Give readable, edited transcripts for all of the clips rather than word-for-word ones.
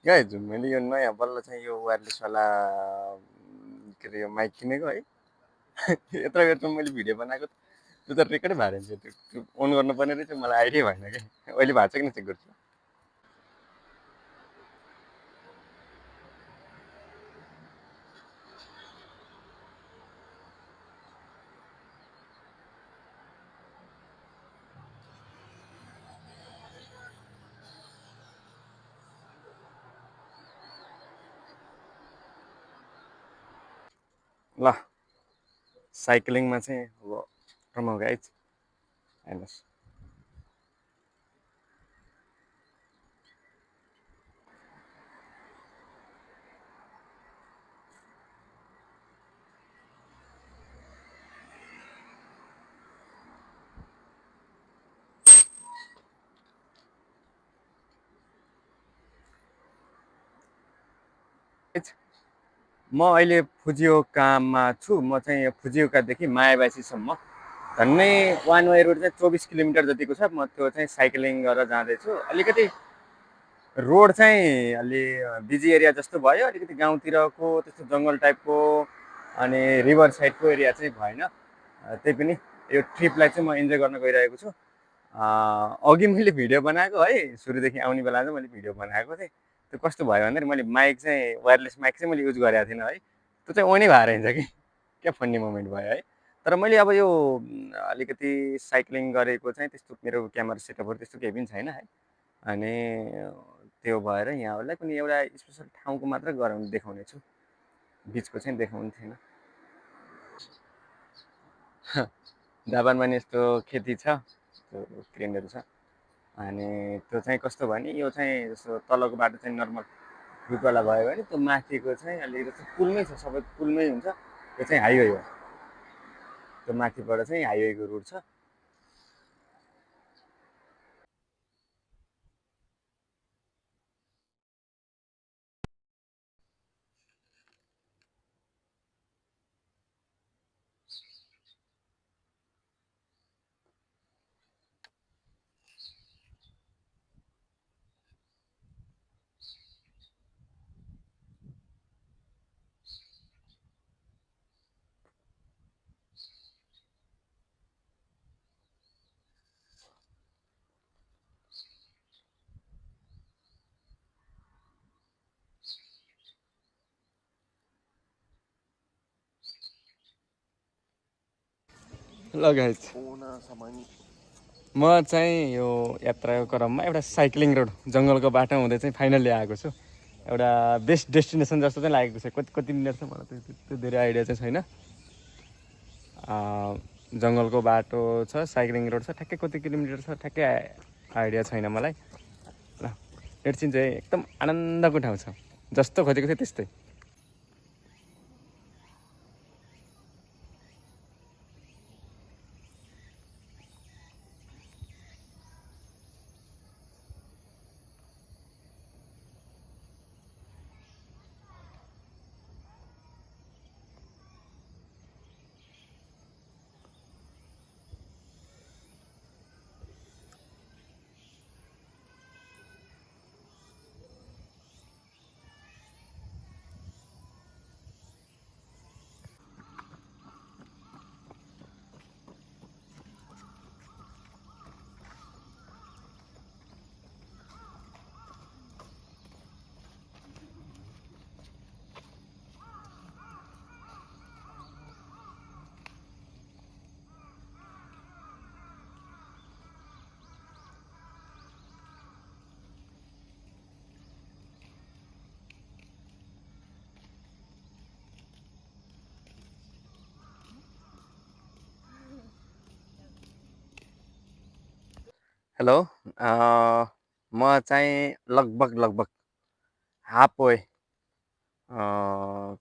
Guys मैले यो नयाँ बल्ल चाहिँ यो वायरलेसवाला के अरे यो माइक किनेको है। यत्रो बेरसम्म मैले भिडियो बनाएको त्यो त रेकर्डै भएर हुन्छ। त्यो अन गर्नुपर्ने रहेछ, मलाई आइडिया भएन क्या। अहिले भएको छ किन चेक गर्छु। ल साइक्लिङमा चाहिँ अब रमाउ गाइज हेर्नुहोस्। म अहिले फुजिओकामा छु। म चाहिँ यो फुजिओकादेखि मायाबासीसम्म झन्डै वान वे रोड चाहिँ 24 किलोमिटर जतिको छ। म त्यो चाहिँ साइक्लिङ गरेर जाँदैछु। अलिकति रोड चाहिँ अलि बिजी एरिया जस्तो भयो, अलिकति गाउँतिरको त्यस्तो जङ्गल टाइपको अनि रिभर साइडको एरिया चाहिँ भएन। त्यही पनि यो ट्रिपलाई चाहिँ म इन्जोय गर्न गइरहेको छु। अघि मैले भिडियो बनाएको है, सुरुदेखि आउने बेला चाहिँ मैले भिडियो बनाएको थिएँ। त्यो कस्तो भयो भन्दाखेरि मैले माइक चाहिँ वायरलेस माइक चाहिँ मैले युज गरेको थिइनँ है। त्यो चाहिँ ओनै भएर हिँड्छ कि क्या फन्नी मोमेन्ट भयो है। तर मैले अब यो अलिकति साइक्लिङ गरेको चाहिँ त्यस्तो मेरो क्यामेरा सेटअपहरू त्यस्तो केही पनि छैन है। अनि त्यो भएर यहाँहरूलाई कुनै एउटा स्पेसल ठाउँको मात्र गराउनु देखाउने छु, बिचको चाहिँ देखाउनु थिएन। जापानमा नि यस्तो खेती छ, त्यो क्रेनहरू छ। अनि त्यो चाहिँ कस्तो भयो भने यो चाहिँ जस्तो तलको बाटो चाहिँ नर्मल रुटवाला भयो भने त्यो माथिको चाहिँ अलिकति पुलमै छ, सबै पुलमै हुन्छ। त्यो चाहिँ हाइवे हो, त्यो माथिबाट चाहिँ हाइवेको रुट छ। ल गाइस, म चाहिँ यो यात्राको क्रममा एउटा साइक्लिङ रोड जङ्गलको बाटो हुँदै चाहिँ फाइनल्ली आएको छु। एउटा बेस्ट डेस्टिनेसन जस्तो चाहिँ लागेको छ। कति कति मिनट छ मलाई त्यो धेरै आइडिया चाहिँ छैन। जङ्गलको बाटो छ, साइक्लिङ रोड छ, ठ्याक्कै कति किलोमिटर छ ठ्याक्कै आइडिया छैन मलाई। ल एड्छिन चाहिँ एकदम आनन्दको ठाउँ छ, जस्तो खोजेको थियो त्यस्तै। हेलो, म चाहिँ लगभग हाफ वे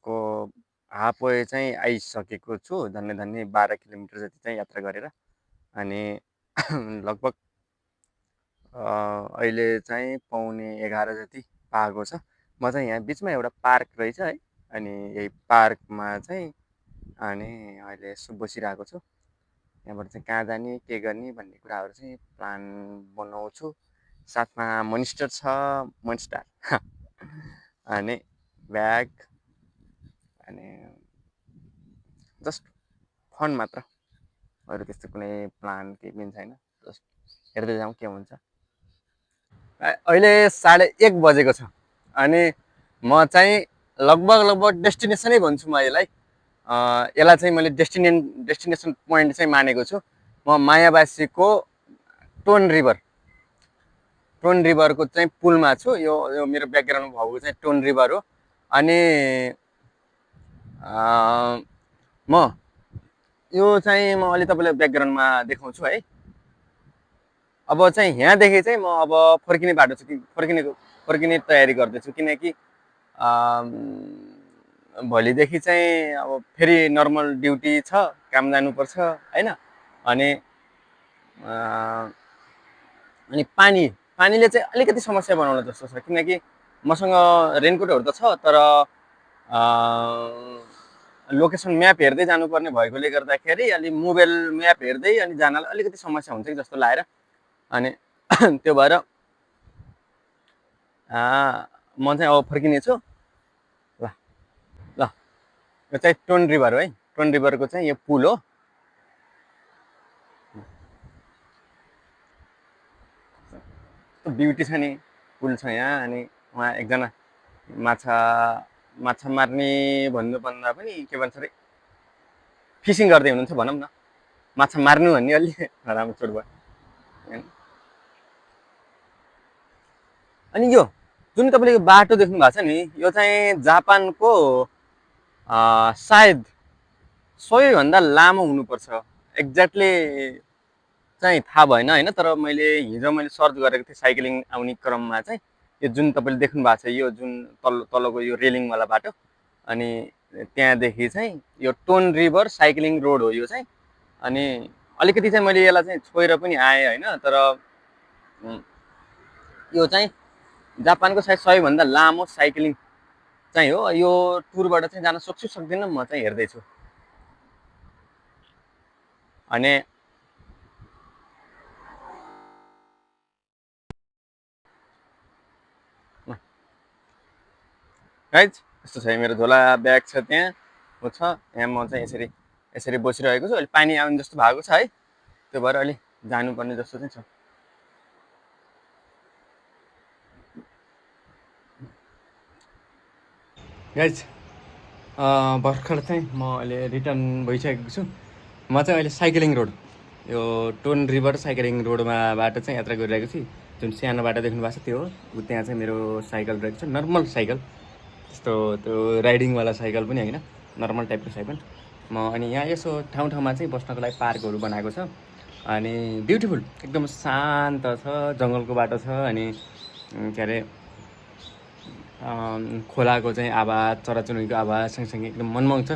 को हाफ वे चाहिँ आइसकेको छु। धन्य 12 किलोमिटर जति चाहिँ यात्रा गरेर। अनि लगभग अहिले चाहिँ पौने 11 जति पाएको छ। म चाहिँ यहाँ बिचमा एउटा पार्क रहेछ है, अनि यही पार्कमा चाहिँ अनि अहिले यसो बसिरहेको छु। यहाँबाट चाहिँ कहाँ जाने के गर्ने भन्ने कुराहरू चाहिँ प्लान बनाउँछु। साथमा मोनिस्टर छ, मोन्स्टार अनि ब्याग अनि जस्ट फन मात्र, अरू त्यस्तो कुनै प्लान केही पनि छैन। जस्ट हेर्दै जाउँ के हुन्छ। अहिले 1:30 बजेको छ अनि म चाहिँ लगभग डेस्टिनेसनै भन्छु म यसलाई। यसलाई चाहिँ मैले डेस्टिनेसन पोइन्ट चाहिँ मानेको छु। म मायाबासीको टोन रिभरको चाहिँ पुलमा छु। यो मेरो ब्याकग्राउन्डमा भएको चाहिँ टोन रिभर हो। अनि म यो चाहिँ म अलि तपाईँलाई ब्याकग्राउन्डमा देखाउँछु है। अब चाहिँ यहाँदेखि चाहिँ म अब फर्किने बाटो छु कि फर्किने तयारी गर्दैछु, किनकि भोलिदेखि चाहिँ अब फेरि नर्मल ड्युटी छ, काम जानुपर्छ होइन। अनि अनि पानीले चाहिँ अलिकति समस्या बनाउन जस्तो छ, किनकि मसँग रेनकोटहरू त छ, तर लोकेसन म्याप हेर्दै जानुपर्ने भएकोले गर्दाखेरि अलि मोबाइल म्याप हेर्दै अनि जानलाई अलिकति समस्या हुन्छ कि जस्तो लागेर अनि त्यो भएर म चाहिँ अब फर्किने छु। ल ल यो चाहिँ टोन रिभर हो है। टोन रिभरको चाहिँ यो पुल हो। ब्युटी छ नि, पुल छ यहाँ। अनि उहाँ एकजना माछा मार्ने भन्नुभन्दा पनि के भन्छ अरे फिसिङ गर्दै हुनुहुन्छ भनौँ न। माछा मार्नु भन्ने अलि नराम्रो चोट भयो। अनि यो जुन तपाईँले यो बाटो देख्नु भएको छ नि, यो चाहिँ जापानको सायद सबैभन्दा लामो हुनुपर्छ। एक्ज्याक्टली चाहिँ थाहा भएन होइन, तर हिजो मैले सर्च गरेको थिएँ साइक्लिङ आउने क्रममा चाहिँ यो जुन तपाईँले देख्नु भएको छ, यो जुन तलको यो रेलिङवाला बाटो, अनि त्यहाँदेखि चाहिँ यो टोन रिभर साइक्लिङ रोड हो यो चाहिँ। अनि अलिकति चाहिँ मैले यसलाई चाहिँ छोएर पनि आएँ होइन, तर यो चाहिँ जापानको सायद सबैभन्दा लामो साइक्लिङ चाहिँ हो। यो टुरबाट चाहिँ जान सक्छु सक्दिनँ म चाहिँ हेर्दैछु। अनि गाइज यस्तो छ, मेरो झोला ब्याग छ त्यहाँ, ऊ छ यहाँ, म चाहिँ यसरी बसिरहेको छु। अहिले पानी आउने जस्तो भएको छ है, त्यो भएर अलि जानुपर्ने जस्तो चाहिँ छ। गाइज भर्खर चाहिँ म अहिले रिटर्न भइसकेको छु। म चाहिँ अहिले साइक्लिङ रोड, यो टोन रिभर साइक्लिङ रोडमा बाटो चाहिँ यात्रा गरिरहेको छु। जुन सानो बाटो देख्नु भएको छ त्यो हो। त्यहाँ चाहिँ मेरो साइकल रहेको छ, नर्मल साइकल, त्यस्तो त्यो राइडिङवाला साइकल पनि होइन, नर्मल टाइपको साइकल। अनि यहाँ यसो ठाउँमा चाहिँ बस्नको लागि पार्कहरू बनाएको छ। अनि ब्युटिफुल, एकदम शान्त छ, जङ्गलको बाटो छ। अनि के अरे खोलाको चाहिँ आवाज, चराचुरुङ्गीको आवाज सँगसँगै एकदम मनमोहक छ।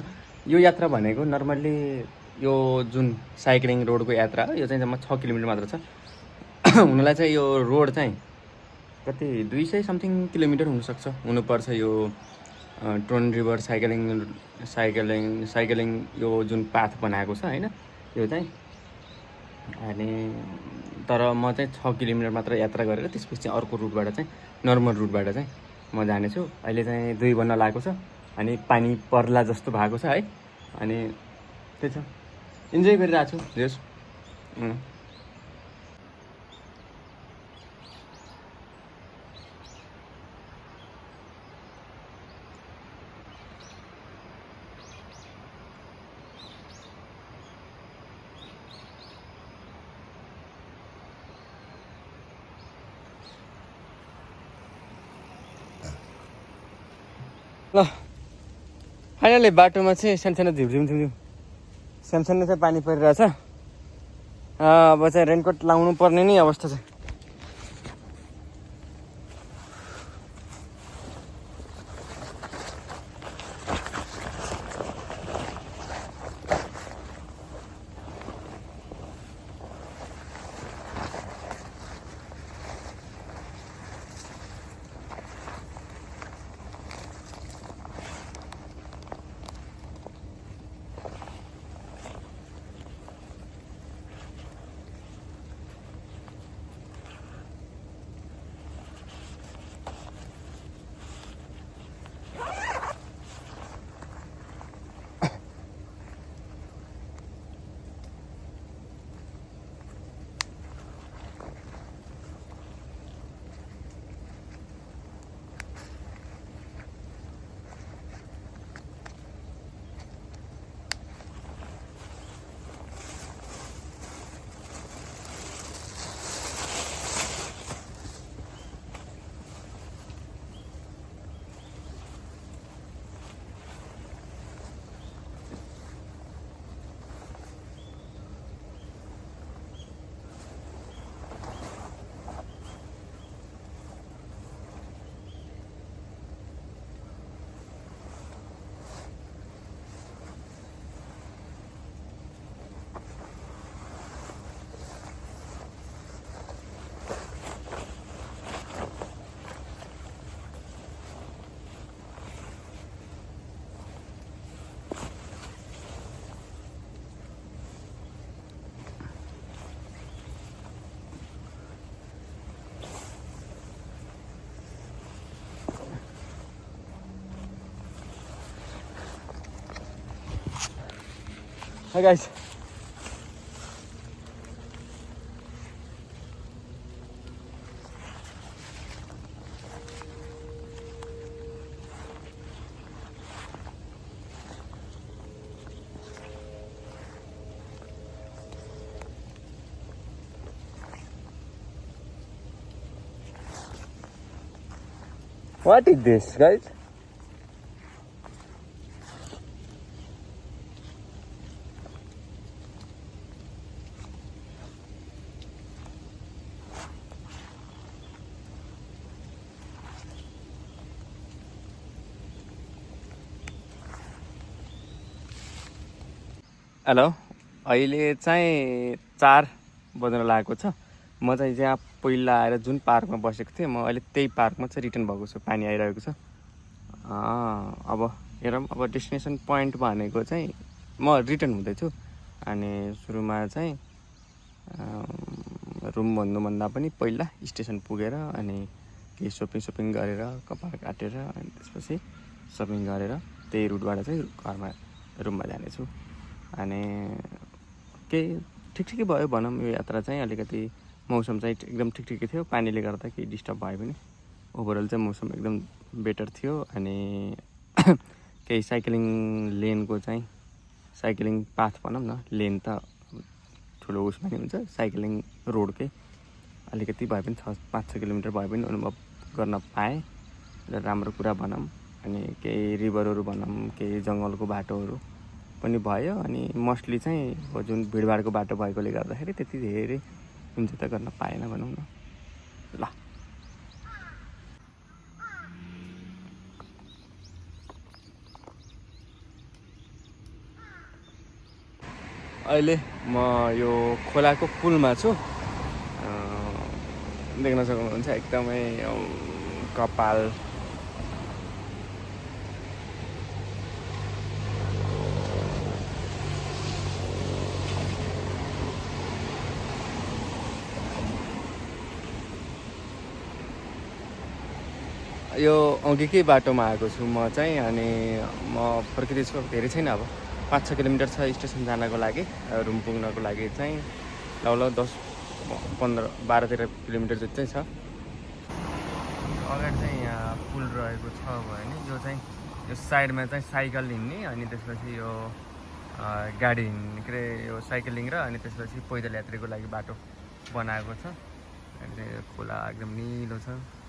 यो यात्रा भनेको नर्मल्ली यो जुन साइक्लिङ रोडको यात्रा हो, यो चाहिँ जम्मा 6 किलोमिटर मात्र छ। हुनलाई चाहिँ यो रोड चाहिँ कति 200 समथिङ किलोमिटर हुनुपर्छ। यो टोन रिभर साइक्लिङ यो जुन पाथ बनाएको छ होइन, यो चाहिँ। अनि तर म चाहिँ 6 किलोमिटर मात्र यात्रा गरेर त्यसपछि चाहिँ अर्को रुटबाट चाहिँ नर्मल रुटबाट चाहिँ म जानेछु। अहिले चाहिँ 2 बन्न लागेको छ अनि पानी पर्ला जस्तो भएको छ है। अनि त्यही छ, इन्जोय गरिरहेको छु जस। ल फाइनली बाटोमा चाहिँ सानसानो झिमझिम सानसानो चाहिँ पानी परिरहेछ। अब चाहिँ रेनकोट लाउनु पर्ने नै अवस्था छ। Hi guys. What is this, guys? Hello, अहिले चाहिँ 4 बज्न लागेको छ। म चाहिँ जहाँ पहिला आएर जुन पार्कमा बसेको थिएँ म अहिले त्यही पार्कमा चाहिँ रिटर्न भएको छु। पानी आइरहेको छ। अब हेरौँ, अब डेस्टिनेसन पोइन्ट भनेको चाहिँ म रिटर्न हुँदैछु। अनि सुरुमा चाहिँ रुम भन्नुभन्दा पनि पहिला स्टेसन पुगेर अनि केही सपिङ गरेर कपाल काटेर अनि त्यसपछि सपिङ गरेर त्यही रुटबाट चाहिँ घरमा रुममा जानेछु। अनि केही ठिकै भयो भनौँ। यो यात्रा चाहिँ अलिकति मौसम चाहिँ एकदम ठिकै थियो। पानीले गर्दा केही डिस्टर्ब भयो भने ओभरअल चाहिँ मौसम एकदम बेटर थियो। अनि केही साइक्लिङ लेनको चाहिँ साइक्लिङ पाथ भनौँ न, लेन त ठुलो उसमा नि हुन्छ, साइक्लिङ रोडकै अलिकति भए पनि 5-6 किलोमिटर भए पनि अनुभव गर्न पाएँ र राम्रो कुरा भनौँ। अनि केही रिभरहरू भनौँ, केही जङ्गलको बाटोहरू पनि भयो। अनि मोस्टली चाहिँ जुन भिडभाडको बाटो भएकोले गर्दाखेरि त्यति धेरै इन्जोय त गर्न पाएन भनौँ न। ल अहिले म यो खोलाको पुलमा छु। देख्न सक्नुहुन्छ एकदमै कपाल यो अघिकै बाटोमा आएको छु म चाहिँ। अनि म फर्किँदैछु। अब धेरै छैन, अब 5-6 किलोमिटर छ स्टेसन जानको लागि। रुम पुग्नको लागि चाहिँ लगभग 10-15-12-13 किलोमिटर जति चाहिँ छ। अगाडि चाहिँ यहाँ पुल रहेको छ भने यो चाहिँ यो साइडमा चाहिँ साइकल हिँड्ने अनि त्यसपछि यो गाडी हिँड्ने, के अरे यो साइक्लिङ र अनि त्यसपछि पैदल यात्रीको लागि बाटो बनाएको छ। अनि खोला एकदम निलो छ।